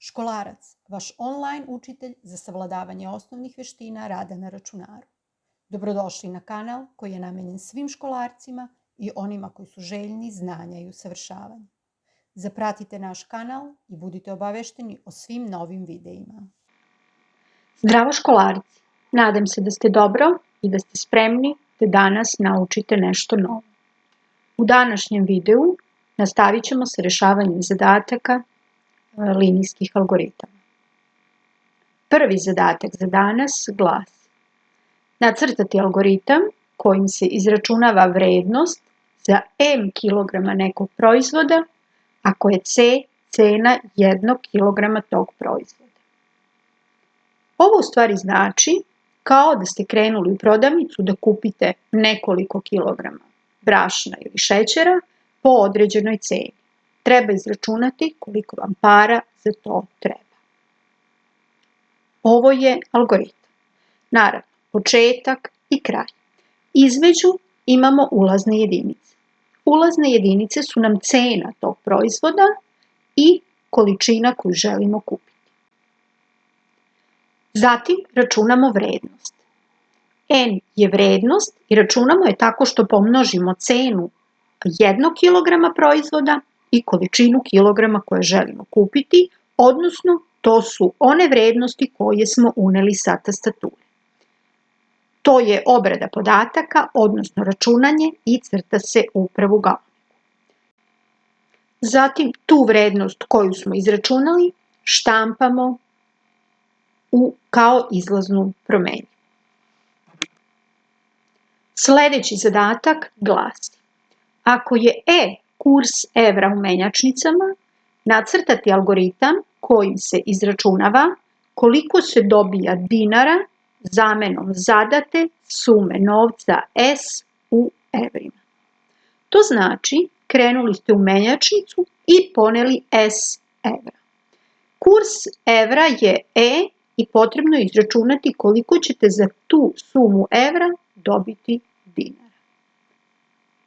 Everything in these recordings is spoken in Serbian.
Školarac, vaš online učitelj za savladavanje osnovnih veština rada na računaru. Dobrodošli na kanal koji je namenjen svim školarcima i onima koji su željni znanja i usavršavanja. Zapratite naš kanal i budite obavešteni o svim novim videima. Zdravo školarci! Nadam se da ste dobro i da ste spremni da danas naučite nešto novo. U današnjem videu nastavit ćemo sa rešavanjem zadataka linijskih algoritama. Prvi zadatak za danas glasi: nacrtati algoritam kojim se izračunava vrednost za m kilograma nekog proizvoda ako je c cena 1 kilograma tog proizvoda. Ovo u stvari znači kao da ste krenuli u prodavnicu da kupite nekoliko kilograma brašna ili šećera po određenoj ceni. Treba izračunati koliko vam para za to treba. Ovo je algoritam. Naravno, početak i kraj. Između imamo ulazne jedinice. Ulazne jedinice su nam cena tog proizvoda i količina koju želimo kupiti. Zatim računamo vrednost. N je vrednost i računamo je tako što pomnožimo cenu 1 kilograma proizvoda i količinu kilograma koje želimo kupiti, odnosno to su one vrednosti koje smo uneli sa tastature. To je obrada podataka, odnosno računanje i crta se u pravougaoniku. Zatim tu vrednost koju smo izračunali štampamo kao izlaznu promenljivu. Sledeći zadatak glasi: ako je kurs evra u menjačnicama, nacrtati algoritam kojim se izračunava koliko se dobija dinara zamenom zadate sume novca S u evrima. To znači krenuli ste u menjačnicu i poneli S evra. Kurs evra je i potrebno je izračunati koliko ćete za tu sumu evra dobiti dinara.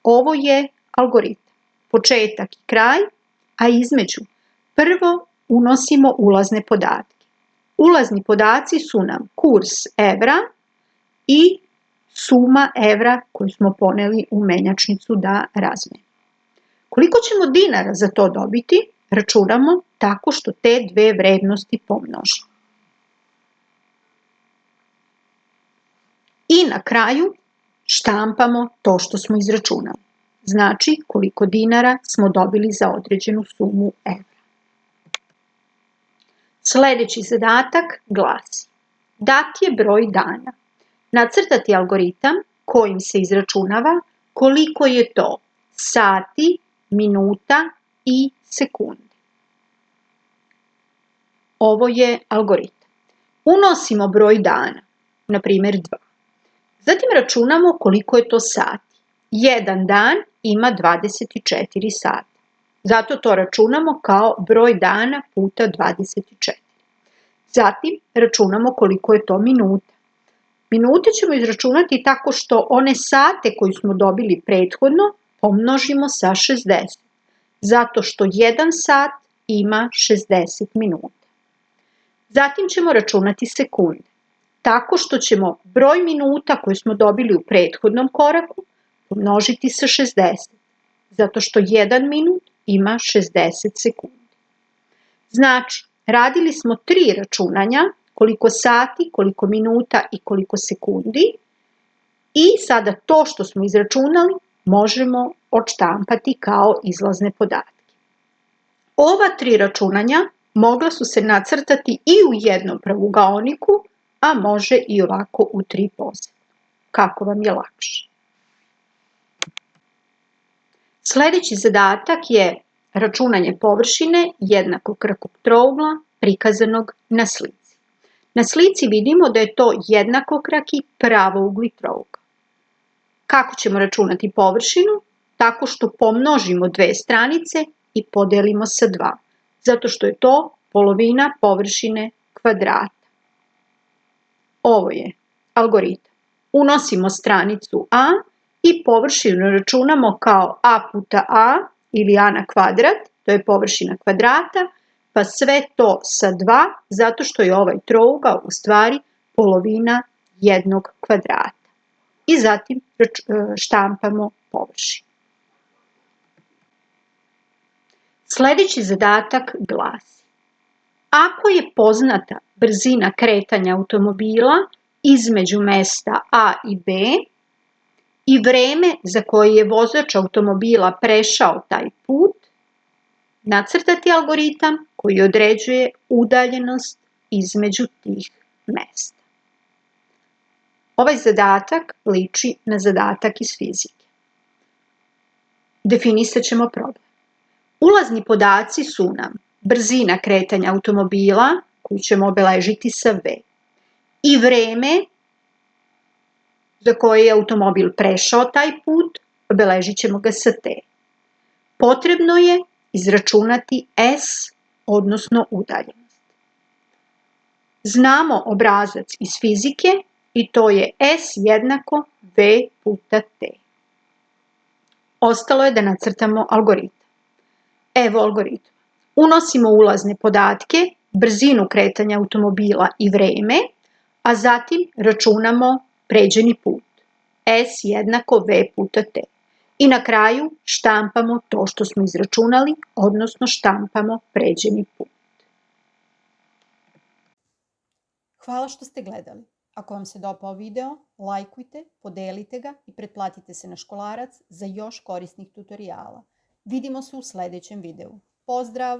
Ovo je algoritam. Početak i kraj, a između prvo unosimo ulazne podatke. Ulazni podaci su nam kurs evra i suma evra koju smo poneli u menjačnicu da razmenimo. Koliko ćemo dinara za to dobiti, računamo tako što te dve vrednosti pomnožimo. I na kraju štampamo to što smo izračunali. Znači koliko dinara smo dobili za određenu sumu evra. Sledeći zadatak glasi: dat je broj dana. Nacrtati algoritam kojim se izračunava koliko je to sati, minuta i sekundi. Ovo je algoritam. Unosimo broj dana, na primjer 2. Zatim računamo koliko je to sati. Jedan dan ima 24 sata. Zato to računamo kao broj dana puta 24. Zatim računamo koliko je to minuta. Minute ćemo izračunati tako što one sate koje smo dobili prethodno pomnožimo sa 60. Zato što jedan sat ima 60 minuta. Zatim ćemo računati sekunde. Tako što ćemo broj minuta koje smo dobili u prethodnom koraku pomnožiti sa 60, zato što 1 minut ima 60 sekundi. Znači, radili smo 3 računanja, koliko sati, koliko minuta i koliko sekundi, i sada to što smo izračunali možemo odštampati kao izlazne podatke. Ova 3 računanja mogla su se nacrtati i u jednom pravougaoniku, a može i ovako u 3 posebno. Kako vam je lakše. Sledeći zadatak je računanje površine jednakokrakog trougla prikazanog na slici. Na slici vidimo da je to jednakokraki pravougli trougao. Kako ćemo računati površinu? Tako što pomnožimo dve stranice i podelimo sa 2, zato što je to polovina površine kvadrata. Ovo je algoritam. Unosimo stranicu a i površinu računamo kao a puta a ili a na kvadrat, to je površina kvadrata, pa sve to sa 2, zato što je ovaj trougao u stvari polovina jednog kvadrata. I zatim štampamo površinu. Sljedeći zadatak glasi: ako je poznata brzina kretanja automobila između mesta A i B i vreme za koje je vozač automobila prešao taj put, nacrtati algoritam koji određuje udaljenost između tih mesta. Ovaj zadatak liči na zadatak iz fizike. Definisat ćemo problem. Ulazni podaci su nam brzina kretanja automobila, koju ćemo obeležiti sa V, i vreme za koje je automobil prešao taj put, obeležit ćemo ga sa T. Potrebno je izračunati S, odnosno udaljenost. Znamo obrazac iz fizike i to je S jednako V puta T. Ostalo je da nacrtamo algoritam. Evo algoritam. Unosimo ulazne podatke, brzinu kretanja automobila i vreme, a zatim računamo pređeni put. S jednako V puta T. I na kraju štampamo to što smo izračunali, odnosno štampamo pređeni put. Hvala što ste gledali. Ako vam se dopao video, lajkujte, podelite ga i pretplatite se na Školarac za još korisnih tutoriala. Vidimo se u sljedećem videu. Pozdrav!